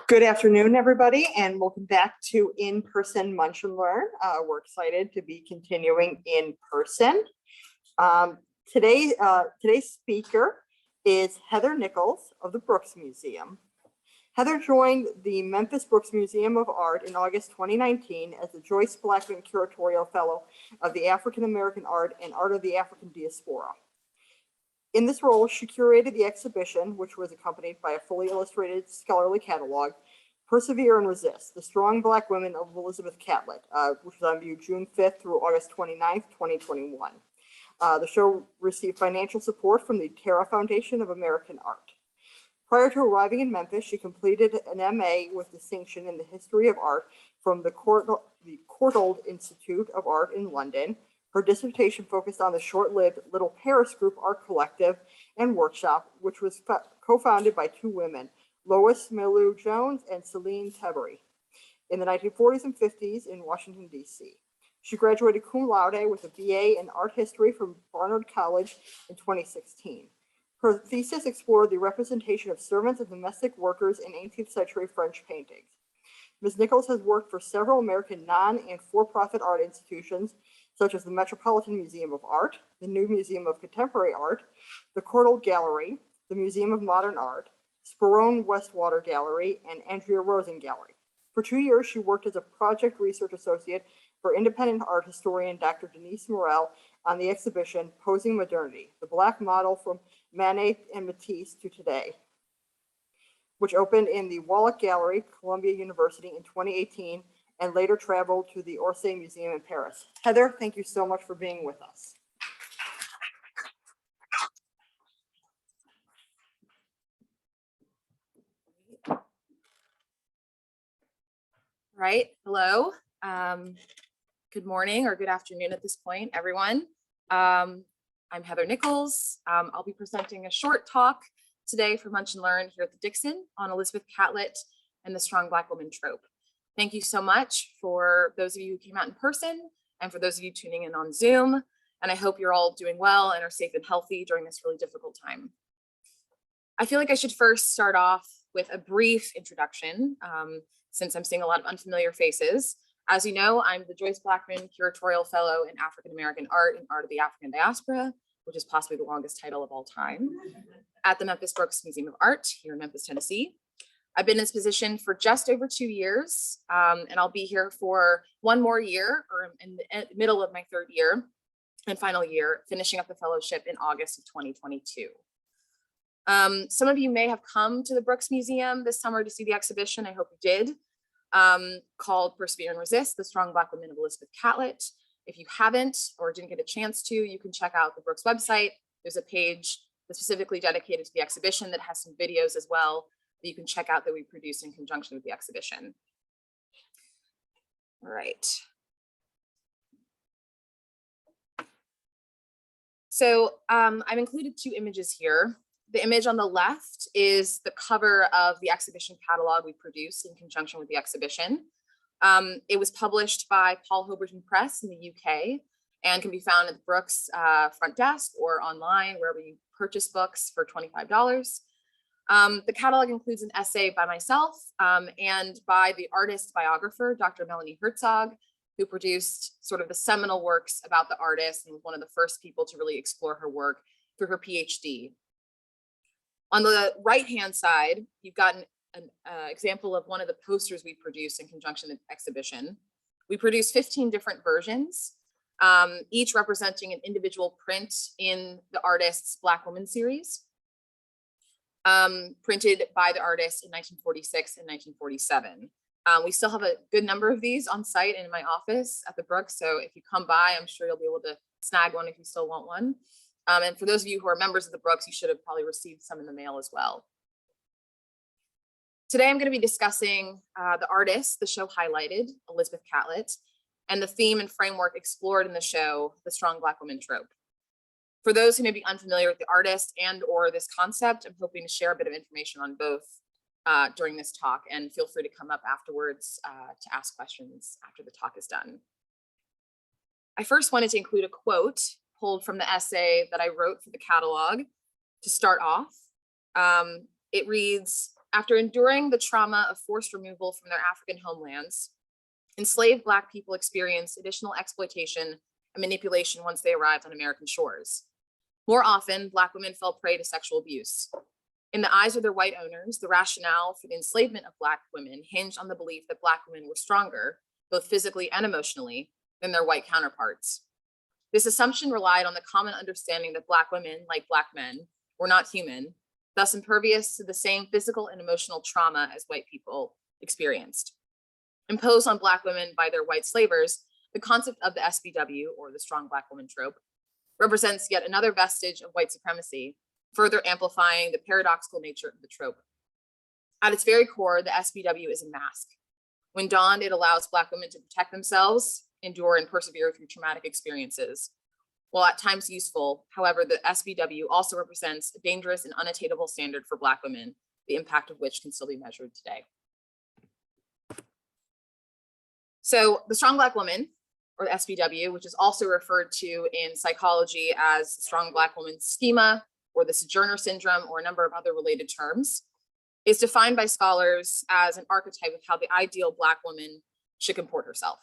Good afternoon, everybody, and welcome back to In-Person Munch and Learn. We're excited to be continuing in person. Today's speaker is Heather Nichols of the Brooks Museum. Heather joined the Memphis Brooks Museum of Art in August 2019 as the Joyce Blackman Curatorial Fellow of the African American Art and Art of the African Diaspora. In this role, she curated the exhibition, which was accompanied by a fully illustrated scholarly catalog, Persevere and Resist, The Strong Black Women of Elizabeth Catlett, which was on view June 5th through August 29th, 2021. The show received financial support from the Terra Foundation of American Art. Prior to arriving in Memphis, she completed an MA with distinction in the history of art from the Courtauld Institute of Art in London. Her dissertation focused on the short-lived Little Paris Group Art Collective and Workshop, which was co-founded by two women, Lois Milou Jones and Celine Tebery, in the 1940s and 50s in Washington, D.C. She graduated cum laude with a BA in art history from Barnard College in 2016. Her thesis explored the representation of servants and domestic workers in 18th century French paintings. Ms. Nichols has worked for several American non- and for-profit art institutions, such as the Metropolitan Museum of Art, the New Museum of Contemporary Art, the Courtauld Gallery, the Museum of Modern Art, Sperone Westwater Gallery, and Andrea Rosen Gallery. For 2 years, she worked as a project research associate for independent art historian Dr. Denise Morel on the exhibition Posing Modernity, the Black Model from Manet and Matisse to Today, which opened in the Wallach Gallery, Columbia University in 2018, and later traveled to the Orsay Museum in Paris. Heather, thank you so much for being with us. Right, hello. Good morning or good afternoon at this point, everyone. I'm Heather Nichols. I'll be presenting a short talk today for Munch and Learn here at the Dixon on Elizabeth Catlett and the Strong Black Woman Trope. Thank you so much for those of you who came out in person and for those of you tuning in on Zoom. And I hope you're all doing well and are safe and healthy during this really difficult time. I feel like I should first start off with a brief introduction since I'm seeing a lot of unfamiliar faces. As you know, I'm the Joyce Blackman Curatorial Fellow in African American Art and Art of the African Diaspora, which is possibly the longest title of all time, at the Memphis Brooks Museum of Art here in Memphis, Tennessee. I've been in this position for just over 2 years, and I'll be here for one more year, or in the middle of my third year and final year, finishing up the fellowship in August of 2022. Some of you may have come to the Brooks Museum this summer to see the exhibition. I hope you did, called Persevere and Resist, The Strong Black Women of Elizabeth Catlett. If you haven't or didn't get a chance to, you can check out the Brooks website. There's a page that's specifically dedicated to the exhibition that has some videos as well that you can check out that we produced in conjunction with the exhibition. All right. So I've included two images here. The image on the left is the cover of the exhibition catalog we produced in conjunction with the exhibition. It was published by Paul Hoberton Press in the UK and can be found at the Brooks front desk or online wherever you purchase books for $25. The catalog includes an essay by myself and by the artist biographer, Dr. Melanie Herzog, who produced sort of the seminal works about the artist and was one of the first people to really explore her work through her PhD. On the right-hand side, you've got an example of one of the posters we produced in conjunction with the exhibition. We produced 15 different versions, each representing an individual print in the artist's Black Woman series, printed by the artist in 1946 and 1947. We still have a good number of these on site and in my office at the Brooks, so if you come by, I'm sure you'll be able to snag one if you still want one. And for those of you who are members of the Brooks, you should have probably received some in the mail as well. Today, I'm going to be discussing the artist the show highlighted, Elizabeth Catlett, and the theme and framework explored in the show, The Strong Black Woman Trope. For those who may be unfamiliar with the artist and or this concept, I'm hoping to share a bit of information on both during this talk, and feel free to come up afterwards to ask questions after the talk is done. I first wanted to include a quote pulled from the essay that I wrote for the catalog to start off. It reads, after enduring the trauma of forced removal from their African homelands, enslaved Black people experienced additional exploitation and manipulation once they arrived on American shores. More often, Black women fell prey to sexual abuse. In the eyes of their white owners, the rationale for the enslavement of Black women hinged on the belief that Black women were stronger, both physically and emotionally, than their white counterparts. This assumption relied on the common understanding that Black women, like Black men, were not human, thus impervious to the same physical and emotional trauma as white people experienced. Imposed on Black women by their white slavers, the concept of the SBW, or the strong Black woman trope, represents yet another vestige of white supremacy, further amplifying the paradoxical nature of the trope. At its very core, the SBW is a mask. When donned, it allows Black women to protect themselves, endure and persevere through traumatic experiences. While at times useful, however, the SBW also represents a dangerous and unattainable standard for Black women, the impact of which can still be measured today. So the strong Black woman, or the SBW, which is also referred to in psychology as the strong Black woman schema, or the sojourner syndrome, or a number of other related terms, is defined by scholars as an archetype of how the ideal Black woman should comport herself.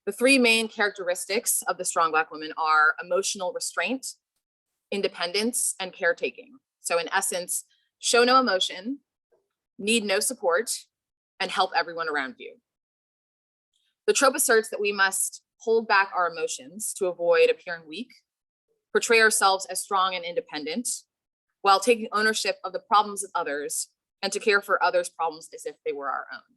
The three main characteristics of the strong Black woman are emotional restraint, independence, and caretaking. So in essence, show no emotion, need no support, and help everyone around you. The trope asserts that we must hold back our emotions to avoid appearing weak, portray ourselves as strong and independent, while taking ownership of the problems of others and to care for others' problems as if they were our own.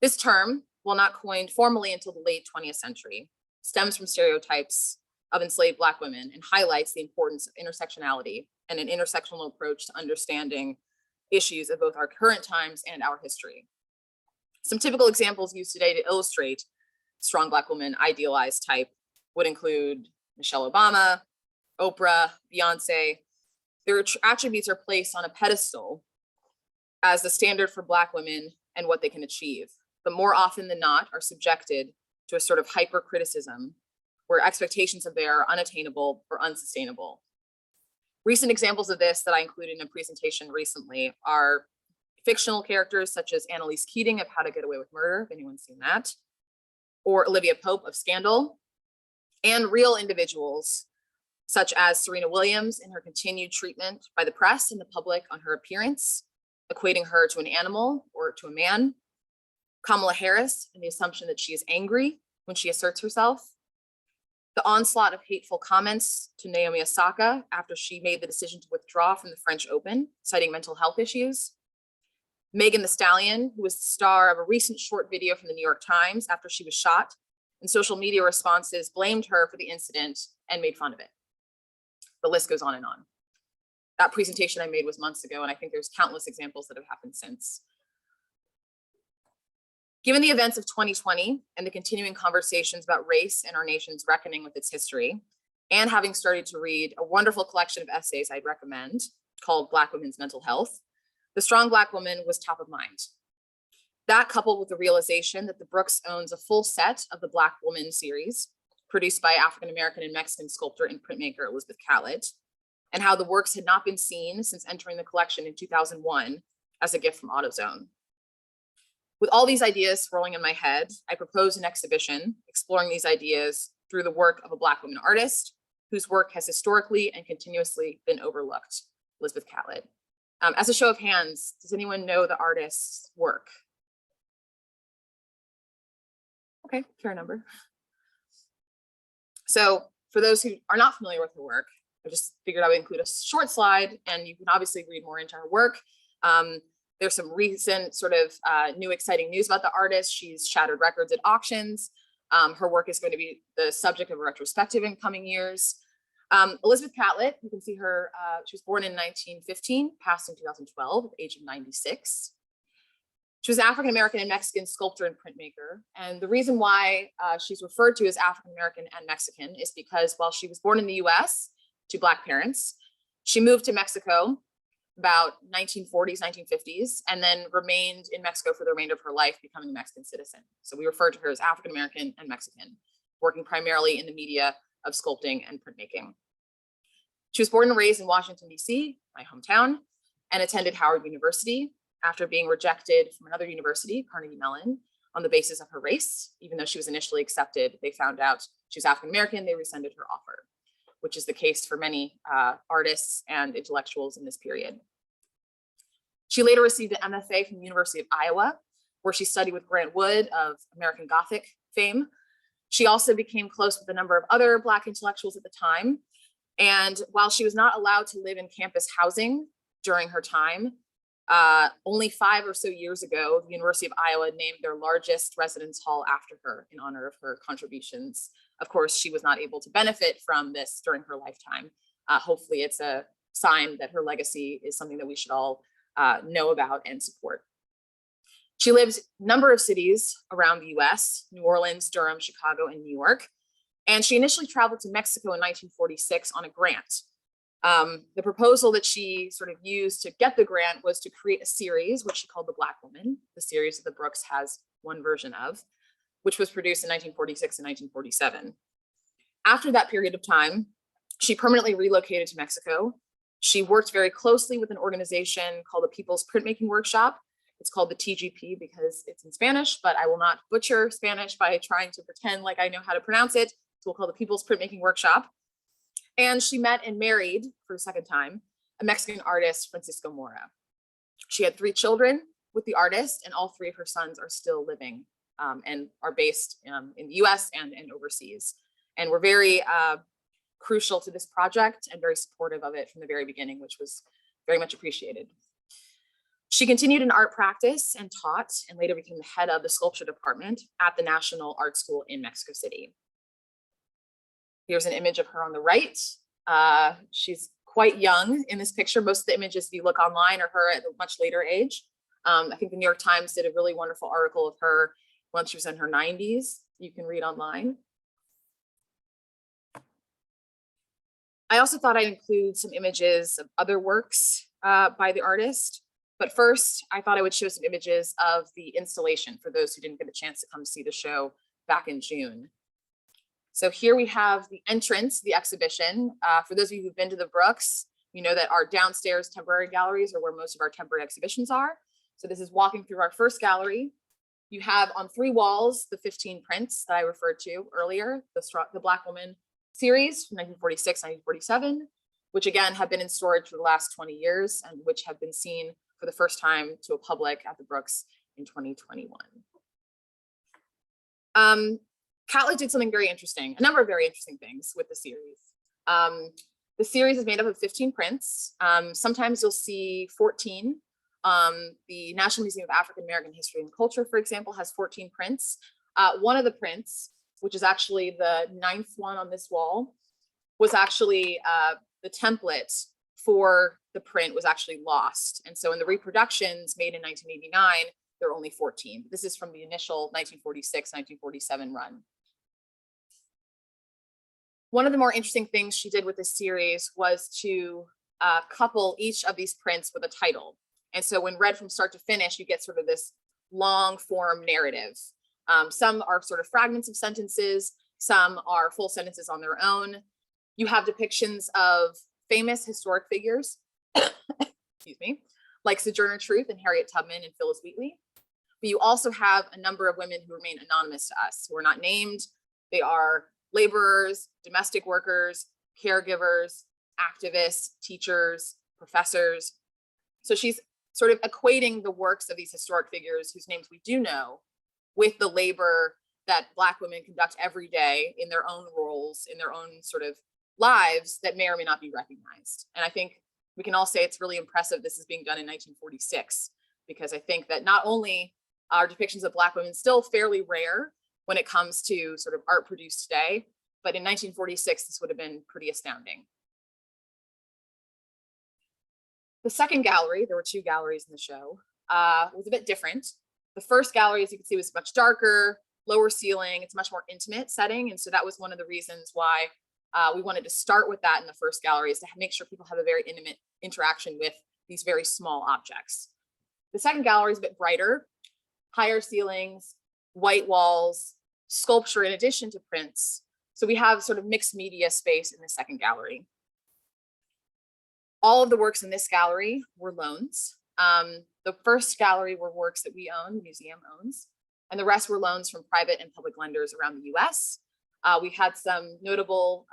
This term, while not coined formally until the late 20th century, stems from stereotypes of enslaved Black women and highlights the importance of intersectionality and an intersectional approach to understanding issues of both our current times and our history. Some typical examples used today to illustrate strong Black woman idealized type would include Michelle Obama, Oprah, Beyonce. Their attributes are placed on a pedestal as the standard for Black women and what they can achieve, but more often than not are subjected to a sort of hyper-criticism where expectations of theirs are unattainable or unsustainable. Recent examples of this that I included in a presentation recently are fictional characters such as Annalise Keating of How to Get Away with Murder, if anyone's seen that, or Olivia Pope of Scandal, and real individuals such as Serena Williams in her continued treatment by the press and the public on her appearance, equating her to an animal or to a man, Kamala Harris and the assumption that she is angry when she asserts herself, the onslaught of hateful comments to Naomi Osaka after she made the decision to withdraw from the French Open, citing mental health issues, Megan Thee Stallion, who was the star of a recent short video from the New York Times after she was shot, and social media responses blamed her for the incident and made fun of it. The list goes on and on. That presentation I made was months ago, and I think there's countless examples that have happened since. Given the events of 2020 and the continuing conversations about race and our nation's reckoning with its history, and having started to read a wonderful collection of essays I'd recommend called Black Women's Mental Health, the strong Black woman was top of mind. That, coupled with the realization that the Brooks owns a full set of the Black Woman series, produced by African-American and Mexican sculptor and printmaker Elizabeth Catlett, and how the works had not been seen since entering the collection in 2001 as a gift from AutoZone. With all these ideas swirling in my head, I proposed an exhibition exploring these ideas through the work of a Black woman artist whose work has historically and continuously been overlooked, Elizabeth Catlett. As a show of hands, does anyone know the artist's work? Okay, fair number. So for those who are not familiar with her work, I just figured I would include a short slide, and you can obviously read more into her work. There's some recent sort of new exciting news about the artist. She's shattered records at auctions. Her work is going to be the subject of a retrospective in coming years. Elizabeth Catlett, you can see her, she was born in 1915, passed in 2012 at the age of 96. She was African-American and Mexican sculptor and printmaker. And the reason why she's referred to as African-American and Mexican is because while she was born in the US to Black parents, she moved to Mexico about 1940s, 1950s, and then remained in Mexico for the remainder of her life, becoming a Mexican citizen. So we refer to her as African-American and Mexican, working primarily in the media of sculpting and printmaking. She was born and raised in Washington, D.C., my hometown. and attended Howard University after being rejected from another university, Carnegie Mellon, on the basis of her race. Even though she was initially accepted, they found out she was African American, they rescinded her offer, which is the case for many artists and intellectuals in this period. She later received an MFA from the University of Iowa, where she studied with Grant Wood of American Gothic fame. She also became close with a number of other Black intellectuals at the time. And while she was not allowed to live in campus housing during her time, only 5 or so years ago, the University of Iowa named their largest residence hall after her in honor of her contributions. Of course, she was not able to benefit from this during her lifetime. Hopefully it's a sign that her legacy is something that we should all know about and support. She lived a number of cities around the US, New Orleans, Durham, Chicago, and New York. And she initially traveled to Mexico in 1946 on a grant. The proposal that she sort of used to get the grant was to create a series, which she called The Black Woman, the series that the Brooks has one version of, which was produced in 1946 and 1947. After that period of time, she permanently relocated to Mexico. She worked very closely with an organization called the People's Printmaking Workshop. It's called the TGP because it's in Spanish, but I will not butcher Spanish by trying to pretend like I know how to pronounce it. So we'll call the People's Printmaking Workshop. And she met and married for the second time a Mexican artist, Francisco Mora. She had 3 children with the artist, and all 3 of her sons are still living and are based in the US and overseas. And were very crucial to this project and very supportive of it from the very beginning, which was very much appreciated. She continued in art practice and taught, and later became the head of the sculpture department at the National Art School in Mexico City. Here's an image of her on the right. She's quite young in this picture. Most of the images, if you look online, are her at a much later age. I think the New York Times did a really wonderful article of her when she was in her 90s. You can read online. I also thought I'd include some images of other works by the artist. But first, I thought I would show some images of the installation for those who didn't get a chance to come see the show back in June. So here we have the entrance, the exhibition. For those of you who've been to the Brooks, you know that our downstairs temporary galleries are where most of our temporary exhibitions are. So this is walking through our first gallery. You have on 3 walls the 15 prints that I referred to earlier, the Black Woman series from 1946, 1947, which again have been in storage for the last 20 years and which have been seen for the first time to a public at the Brooks in 2021. Catlett did something very interesting, a number of very interesting things with the series. The series is made up of 15 prints. Sometimes you'll see 14. The National Museum of African American History and Culture, for example, has 14 prints. One of the prints, which is actually the 9th one on this wall, was actually the template for the print was actually lost. And so in the reproductions made in 1989, there are only 14. This is from the initial 1946, 1947 run. One of the more interesting things she did with this series was to couple each of these prints with a title. And so when read from start to finish, you get sort of this long form narrative. Some are sort of fragments of sentences, some are full sentences on their own. You have depictions of famous historic figures, excuse me, like Sojourner Truth and Harriet Tubman and Phyllis Wheatley. But you also have a number of women who remain anonymous to us, who are not named. They are laborers, domestic workers, caregivers, activists, teachers, professors. So she's sort of equating the works of these historic figures whose names we do know with the labor that Black women conduct every day in their own roles, in their own sort of lives that may or may not be recognized. And I think we can all say it's really impressive this is being done in 1946, because I think that not only are depictions of Black women still fairly rare when it comes to sort of art produced today, but in 1946, this would have been pretty astounding. The second gallery, there were 2 galleries in the show, was a bit different. The first gallery, as you can see, was much darker, lower ceiling. It's a much more intimate setting. And so that was one of the reasons why we wanted to start with that in the first gallery, is to make sure people have a very intimate interaction with these very small objects. The second gallery is a bit brighter, higher ceilings, white walls, sculpture in addition to prints. So we have sort of mixed media space in the second gallery. All of the works in this gallery were loans. The first gallery were works that we own, the museum owns, and the rest were loans from private and public lenders around the US. We had some notable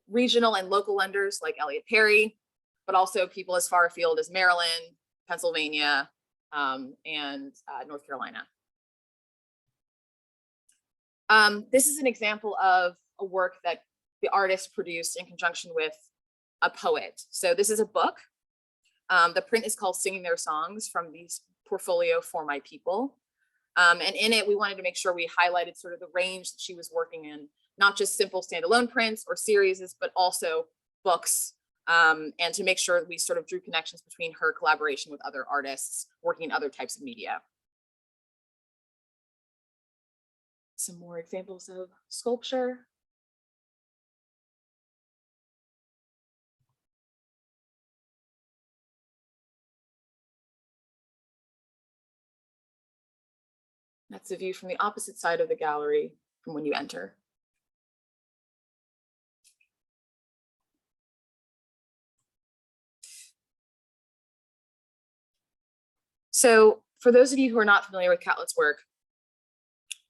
regional and local lenders like Elliott Perry, but also people as far afield as Maryland, Pennsylvania, and North Carolina. This is an example of a work that the artist produced in conjunction with a poet. So this is a book. The print is called Singing Their Songs from the portfolio For My People. And in it, we wanted to make sure we highlighted sort of the range that she was working in, not just simple standalone prints or series, but also books, and to make sure that we sort of drew connections between her collaboration with other artists working in other types of media. Some more examples of sculpture. That's a view from the opposite side of the gallery from when you enter. So for those of you who are not familiar with Catlett's work,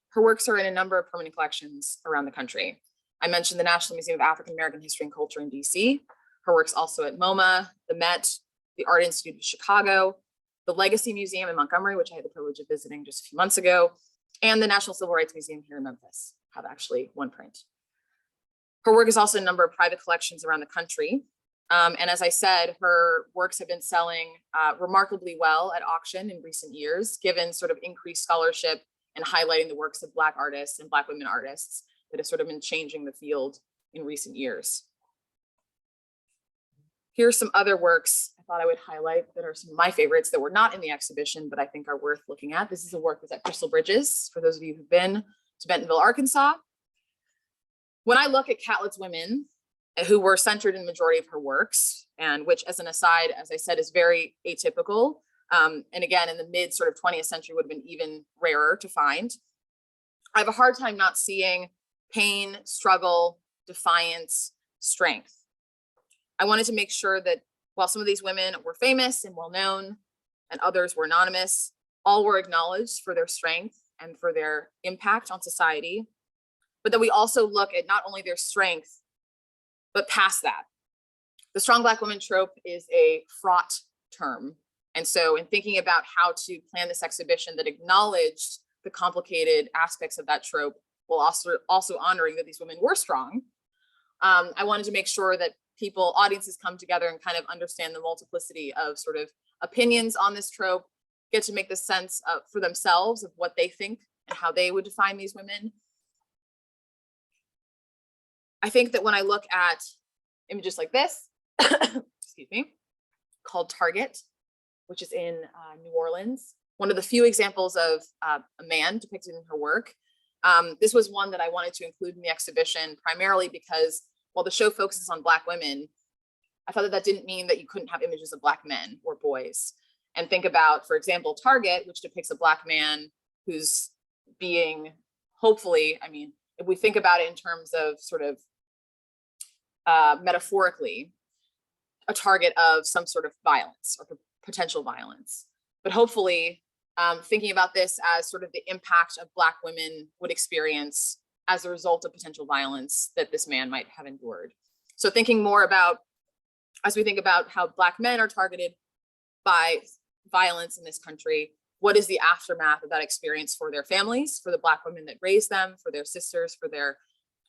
her works are in a number of permanent collections around the country. I mentioned the National Museum of African American History and Culture in DC. Her work's also at MoMA, the Met, the Art Institute of Chicago, the Legacy Museum in Montgomery, which I had the privilege of visiting just a few months ago, and the National Civil Rights Museum here in Memphis have actually one print. Her work is also in a number of private collections around the country. And as I said, her works have been selling remarkably well at auction in recent years, given sort of increased scholarship and highlighting the works of Black artists and Black women artists that have sort of been changing the field in recent years. Here's some other works I thought I would highlight that are some of my favorites that were not in the exhibition, but I think are worth looking at. This is a work that's at Crystal Bridges, for those of you who've been to Bentonville, Arkansas. When I look at Catlett's women, who were centered in the majority of her works, and which, as an aside, as I said, is very atypical, and again, in the mid sort of 20th century would have been even rarer to find. I have a hard time not seeing pain, struggle, defiance, strength. I wanted to make sure that while some of these women were famous and well-known and others were anonymous, all were acknowledged for their strength and for their impact on society, but that we also look at not only their strength, but past that. The strong Black woman trope is a fraught term. And so in thinking about how to plan this exhibition that acknowledged the complicated aspects of that trope, while also honoring that these women were strong, I wanted to make sure that audiences come together and kind of understand the multiplicity of sort of opinions on this trope, get to make the sense for themselves of what they think and how they would define these women. I think that when I look at images like this, excuse me, called Target, which is in New Orleans, one of the few examples of a man depicted in her work. This was one that I wanted to include in the exhibition, primarily because while the show focuses on Black women, I thought that that didn't mean that you couldn't have images of Black men or boys. And think about, for example, Target, which depicts a Black man who's being, hopefully, I mean, if we think about it in terms of sort of metaphorically, a target of some sort of violence or potential violence. But hopefully, thinking about this as sort of the impact of Black women would experience as a result of potential violence that this man might have endured. So thinking more about, as we think about how Black men are targeted by violence in this country, what is the aftermath of that experience for their families, for the Black women that raised them, for their sisters, for their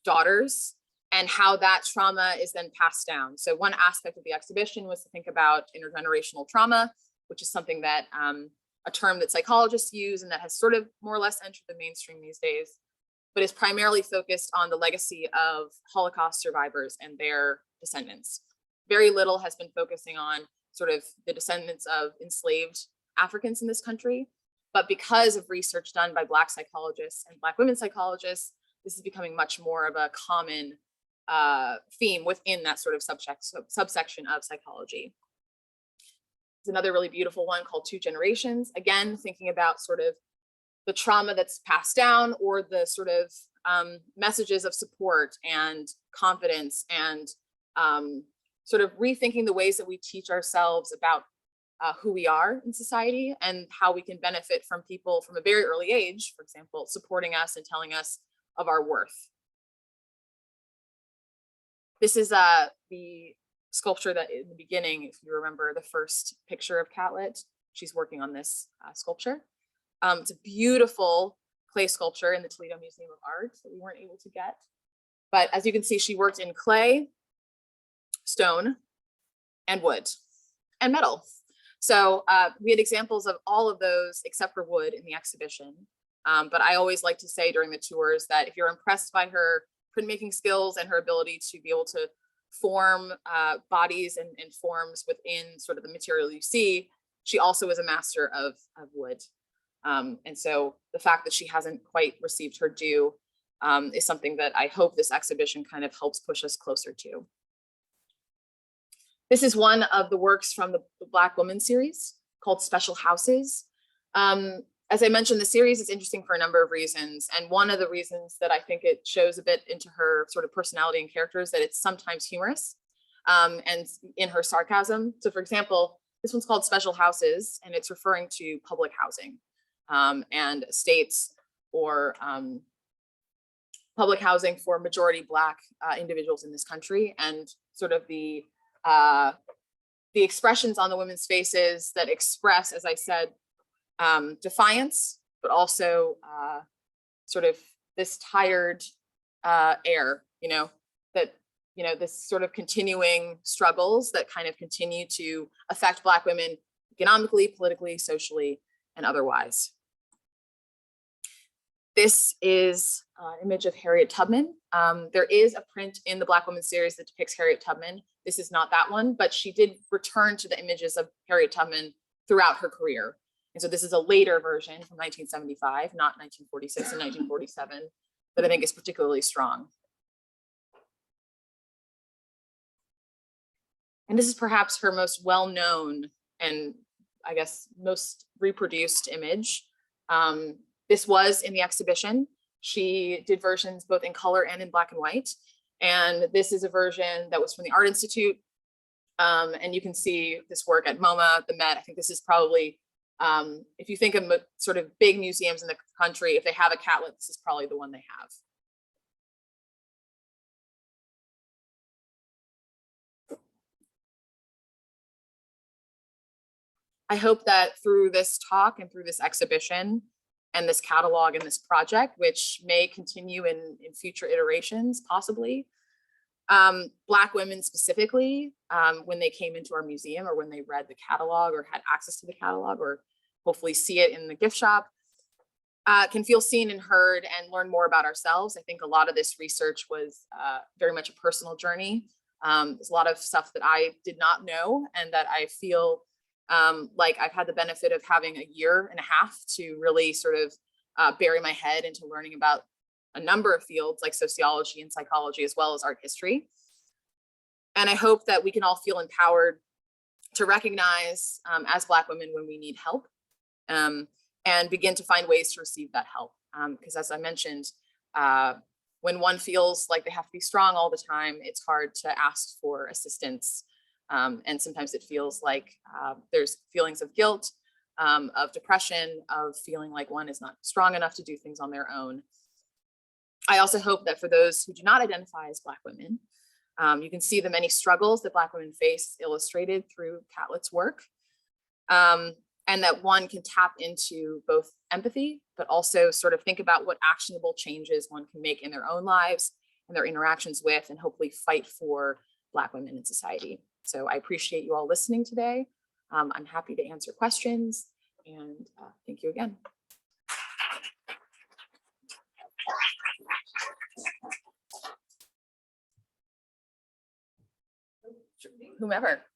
daughters, and how that trauma is then passed down. So one aspect of the exhibition was to think about intergenerational trauma, which is something that a term that psychologists use and that has sort of more or less entered the mainstream these days, but is primarily focused on the legacy of Holocaust survivors and their descendants. Very little has been focusing on sort of the descendants of enslaved Africans in this country, but because of research done by Black psychologists and Black women psychologists, this is becoming much more of a common theme within that sort of subsection of psychology. There's another really beautiful one called Two Generations, again, thinking about sort of the trauma that's passed down or the sort of messages of support and confidence and sort of rethinking the ways that we teach ourselves about who we are in society and how we can benefit from people from a very early age, for example, supporting us and telling us of our worth. This is the sculpture that in the beginning, if you remember the first picture of Catlett, she's working on this sculpture. It's a beautiful clay sculpture in the Toledo Museum of Art that we weren't able to get. But as you can see, she worked in clay, stone, and wood, and metal. So we had examples of all of those except for wood in the exhibition. But I always like to say during the tours that if you're impressed by her printmaking skills and her ability to be able to form bodies and forms within sort of the material you see, she also is a master of wood. And so the fact that she hasn't quite received her due is something that I hope this exhibition kind of helps push us closer to. This is one of the works from the Black Woman series called Special Houses. As I mentioned, the series is interesting for a number of reasons. And one of the reasons that I think it shows a bit into her sort of personality and character is that it's sometimes humorous and in her sarcasm. So for example, this one's called Special Houses, and it's referring to public housing and estates or public housing for majority Black individuals in this country, and sort of the expressions on the women's faces that express, as I said, defiance, but also sort of this tired air, that, this sort of continuing struggles that kind of continue to affect Black women economically, politically, socially, and otherwise. This is an image of Harriet Tubman. There is a print in the Black Woman series that depicts Harriet Tubman. This is not that one, but she did return to the images of Harriet Tubman throughout her career. And so this is a later version from 1975, not 1946 and 1947, that I think is particularly strong. And this is perhaps her most well-known and I guess most reproduced image. This was in the exhibition. She did versions both in color and in black and white. And this is a version that was from the Art Institute. And you can see this work at MoMA, the Met. I think this is probably, if you think of sort of big museums in the country, if they have a Catlett, this is probably the one they have. I hope that through this talk and through this exhibition and this catalog and this project, which may continue in future iterations, possibly, Black women specifically, when they came into our museum or when they read the catalog or had access to the catalog or hopefully see it in the gift shop, can feel seen and heard and learn more about ourselves. I think a lot of this research was very much a personal journey. There's a lot of stuff that I did not know and that I feel like I've had the benefit of having a year and a half to really sort of bury my head into learning about a number of fields like sociology and psychology, as well as art history. And I hope that we can all feel empowered to recognize as Black women when we need help and begin to find ways to receive that help. Because as I mentioned, when one feels like they have to be strong all the time, it's hard to ask for assistance. And sometimes it feels like there's feelings of guilt, of depression, of feeling like one is not strong enough to do things on their own. I also hope that for those who do not identify as Black women, you can see the many struggles that Black women face illustrated through Catlett's work, and that one can tap into both empathy, but also sort of think about what actionable changes one can make in their own lives and their interactions with, and hopefully fight for Black women in society. So I appreciate you all listening today. I'm happy to answer questions, and thank you again. Whomever.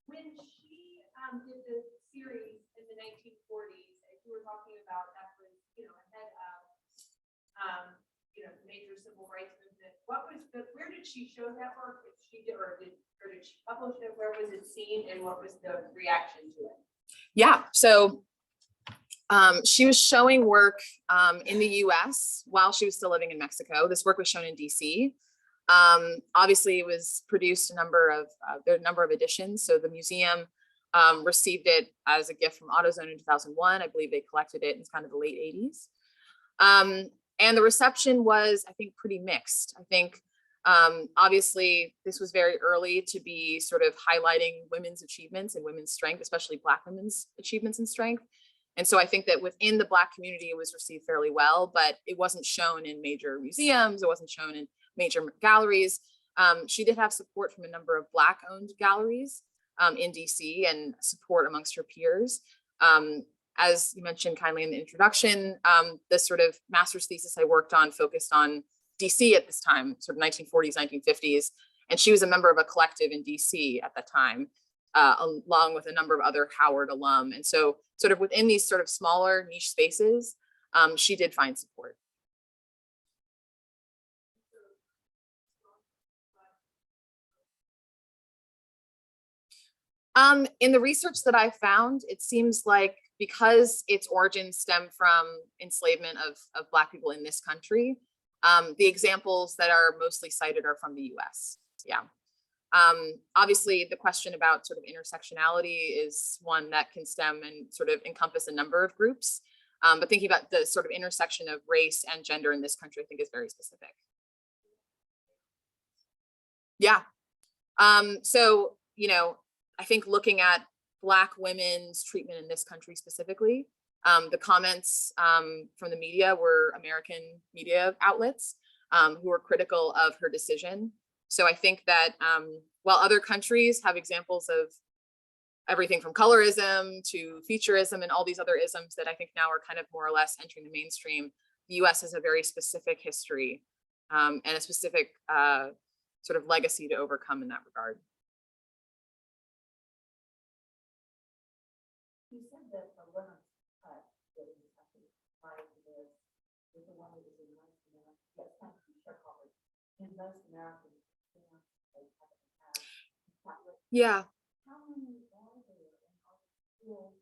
When she did the series in the 1940s, as you were talking about, that was, ahead of, the major civil rights movement. Where did she show that work? Did she publish it? Where was it seen, and what was the reaction to it? Yeah, so she was showing work in the US while she was still living in Mexico. This work was shown in DC. Obviously, it was produced there are a number of editions. So the museum received it as a gift from AutoZone in 2001. I believe they collected it in kind of the late 80s. And the reception was, I think, pretty mixed. I think, obviously, this was very early to be sort of highlighting women's achievements and women's strength, especially Black women's achievements and strength. And so I think that within the Black community, it was received fairly well, but it wasn't shown in major museums. It wasn't shown in major galleries. She did have support from a number of Black-owned galleries in DC and support amongst her peers. As you mentioned kindly in the introduction, the sort of master's thesis I worked on focused on DC at this time, sort of 1940s, 1950s. And she was a member of a collective in DC at that time, along with a number of other Howard alum. And so sort of within these sort of smaller niche spaces, she did find support. In the research that I found, it seems like because its origins stem from enslavement of Black people in this country, the examples that are mostly cited are from the US. Yeah. Obviously, the question about sort of intersectionality is one that can stem and sort of encompass a number of groups. But thinking about the sort of intersection of race and gender in this country, I think is very specific. Yeah. So, you know, I think looking at Black women's treatment in this country specifically, the comments from the media were American media outlets who were critical of her decision. So I think that while other countries have examples of everything from colorism to featureism and all these other isms that I think now are kind of more or less entering the mainstream, the US has a very specific history and a specific sort of legacy to overcome in that regard. You said that the lemon cut that was actually prior to this was the one that was in most American, yes, thank you, sure, covered. In most American, they have Catlett. Yeah. How many are there and are still,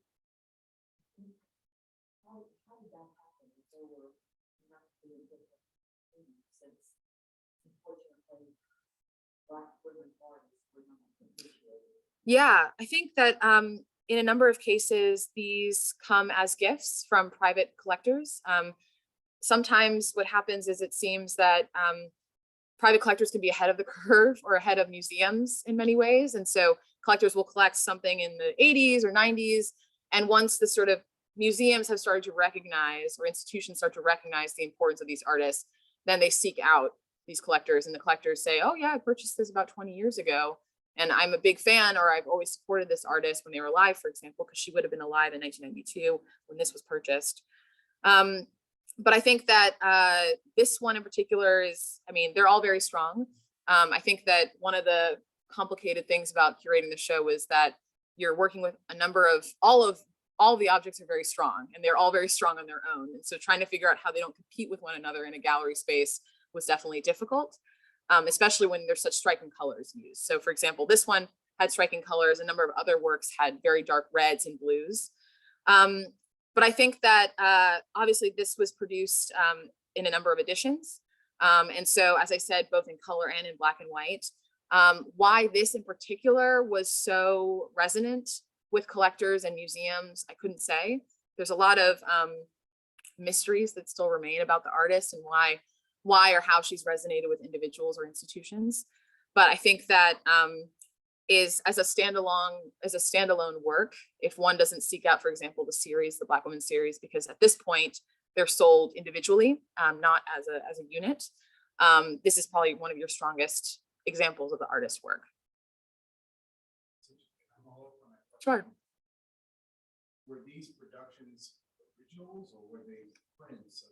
how did that happen? If there were not really different things since, unfortunately, Black women artists were not appreciated. Yeah, I think that in a number of cases, these come as gifts from private collectors. Sometimes what happens is it seems that private collectors can be ahead of the curve or ahead of museums in many ways. And so collectors will collect something in the 80s or 90s. And once the sort of museums have started to recognize or institutions start to recognize the importance of these artists, then they seek out these collectors and the collectors say, oh yeah, I purchased this about 20 years ago. And I'm a big fan, or I've always supported this artist when they were alive, for example, because she would have been alive in 1992 when this was purchased. But I think that this one in particular is, I mean, they're all very strong. I think that one of the complicated things about curating the show is that you're working with a number of, all of the objects are very strong and they're all very strong on their own. And so trying to figure out how they don't compete with one another in a gallery space was definitely difficult. Especially when there's such striking colors used. So for example, this one had striking colors, a number of other works had very dark reds and blues. But I think that obviously this was produced in a number of editions. And so as I said, both in color and in black and white. Why this in particular was so resonant with collectors and museums, I couldn't say. There's a lot of mysteries that still remain about the artist and why or how she's resonated with individuals or institutions. But I think that is as a standalone work, if one doesn't seek out, for example, the series, the Black Women series, because at this point they're sold individually, not as a unit. This is probably one of your strongest examples of the artist's work. Sure. Were these productions originals or were they prints?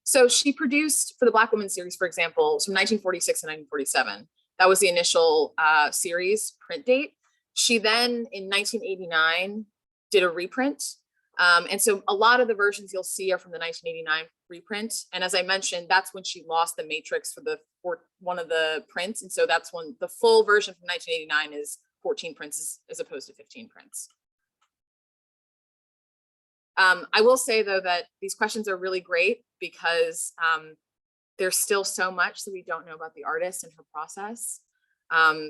So she produced for the Black Women series, for example, from 1946 to 1947. That was the initial series print date. She then in 1989 did a reprint. And so a lot of the versions you'll see are from the 1989 reprint. And as I mentioned, that's when she lost the matrix for one of the prints. And so that's when the full version from 1989 is 14 prints as opposed to 15 prints. I will say though that these questions are really great because there's still so much that we don't know about the artist and her process.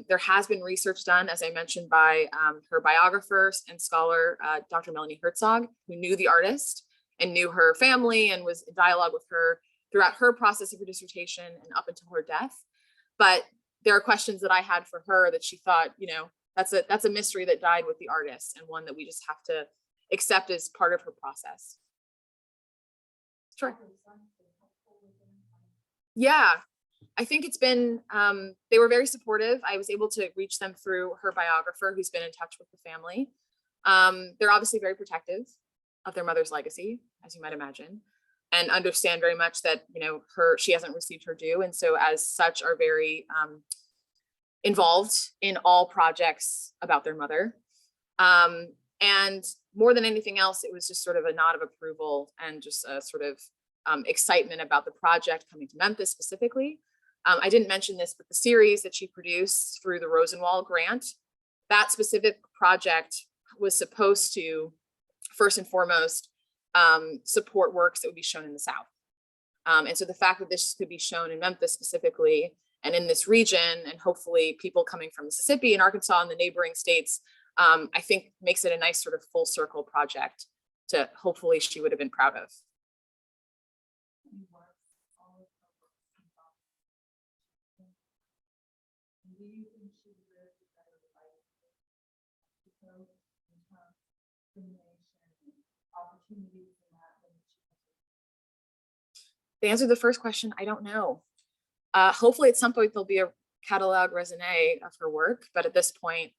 There has been research done, as I mentioned, by her biographer and scholar, Dr. Melanie Herzog, who knew the artist and knew her family and was in dialogue with her throughout her process of her dissertation and up until her death. But there are questions that I had for her that she thought, you know, that's a mystery that died with the artist, and one that we just have to accept as part of her process. Sure. Yeah, I think it's been, they were very supportive. I was able to reach them through her biographer, who's been in touch with the family. They're obviously very protective of their mother's legacy, as you might imagine, and understand very much that, you know, she hasn't received her due. And so as such are very involved in all projects about their mother. And more than anything else, it was just sort of a nod of approval and just a sort of excitement about the project coming to Memphis specifically. I didn't mention this, but the series that she produced through the Rosenwald grant, that specific project was supposed to, first and foremost, support works that would be shown in the South. And so the fact that this could be shown in Memphis specifically and in this region, and hopefully people coming from Mississippi and Arkansas and the neighboring states, I think makes it a nice sort of full circle project to hopefully she would have been proud of. To answer the first question, I don't know. Hopefully at some point there'll be a catalog raisonné of her work, but at this point,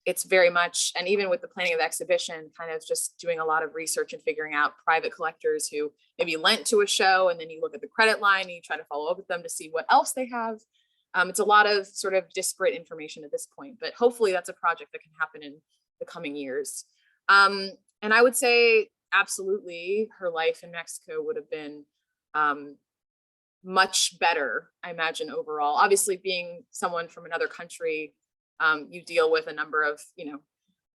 it's very much, and even with the planning of the exhibition, kind of just doing a lot of research and figuring out private collectors who maybe lent to a show, and then you look at the credit line and you try to follow up with them to see what else they have. It's a lot of sort of disparate information at this point, but hopefully that's a project that can happen in the coming years. And I would say absolutely her life in Mexico would have been much better, I imagine, overall. Obviously, being someone from another country, you deal with a number of, you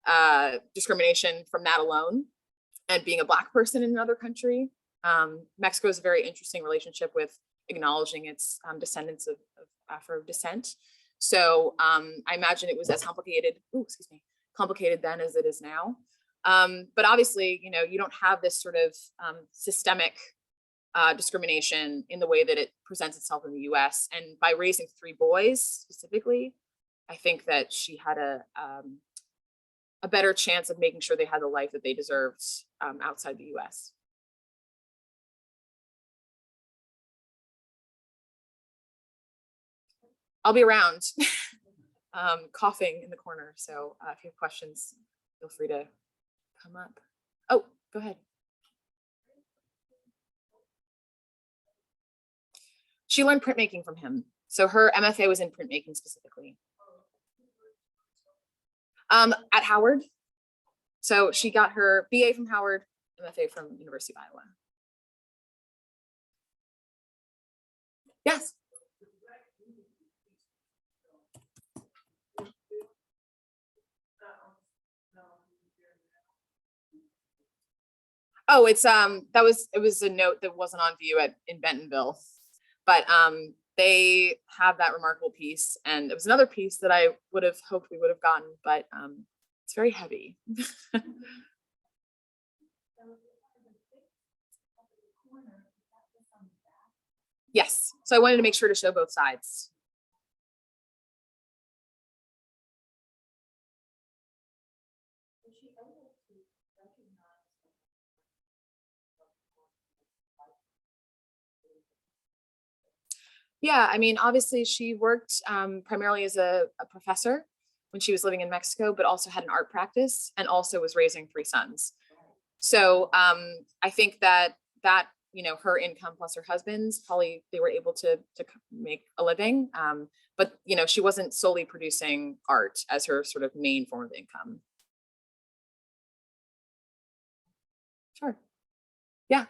know, discrimination from that alone. And being a Black person in another country, Mexico is a very interesting relationship with acknowledging its descendants of Afro descent. So I imagine it was as complicated then as it is now. But obviously, you know, you don't have this sort of systemic discrimination in the way that it presents itself in the US. And by raising 3 boys specifically, I think that she had a better chance of making sure they had the life that they deserved outside the US. I'll be around, coughing in the corner. So if you have questions, feel free to come up. Oh, go ahead. She learned printmaking from him. So her MFA was in printmaking specifically. At Howard. So she got her BA from Howard, MFA from University of Iowa. Yes. Oh, it was a note that wasn't on view in Bentonville, but they have that remarkable piece, and it was another piece that I would have hoped we would have gotten, but it's very heavy. Yes, so I wanted to make sure to show both sides. Yeah, I mean, obviously she worked primarily as a professor when she was living in Mexico, but also had an art practice and also was raising 3 sons. So I think that you know, her income plus her husband's, probably they were able to make a living. But you know, she wasn't solely producing art as her sort of main form of income. Sure. Yeah.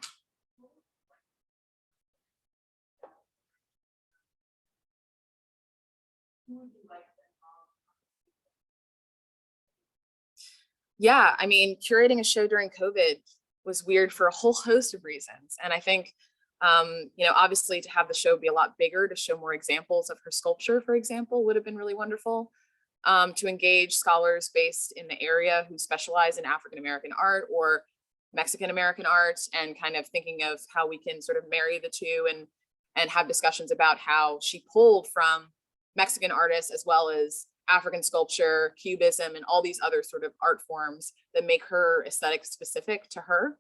Yeah, I mean, curating a show during COVID was weird for a whole host of reasons. And I think You know, obviously to have the show be a lot bigger, to show more examples of her sculpture, for example, would have been really wonderful. To engage scholars based in the area who specialize in African-American art or Mexican-American art, and kind of thinking of how we can sort of marry the two and have discussions about how she pulled from Mexican artists as well as African sculpture, Cubism, and all these other sort of art forms that make her aesthetic specific to her.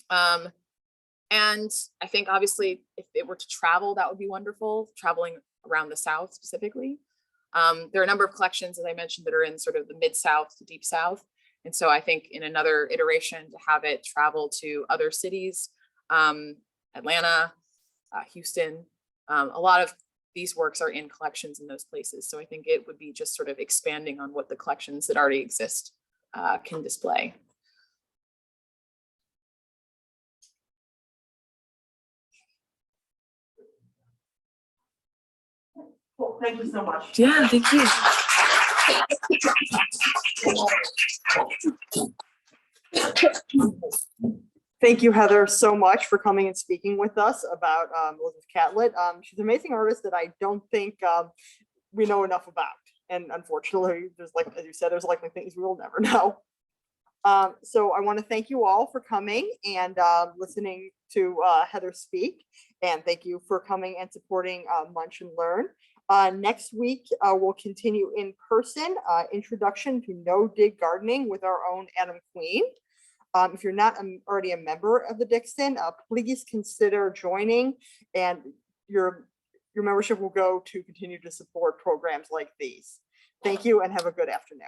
And I think obviously if it were to travel, that would be wonderful, traveling around the South specifically. There are a number of collections, as I mentioned, that are in sort of the Mid-South to Deep South. And so I think in another iteration to have it travel to other cities, Atlanta, Houston, a lot of these works are in collections in those places. So I think it would be just sort of expanding on what the collections that already exist can display. Cool, thank you so much. Yeah, thank you. Thank you, Heather, so much for coming and speaking with us about Elizabeth Catlett. She's an amazing artist that I don't think we know enough about. And unfortunately, there's, like, as you said, there's likely things we will never know. So I want to thank you all for coming and listening to Heather speak. And thank you for coming and supporting Munch and Learn. Next week, we'll continue in person, introduction to no-dig gardening with our own Adam Queen. If you're not already a member of the Dixon, please consider joining, and your membership will go to continue to support programs like these. Thank you and have a good afternoon.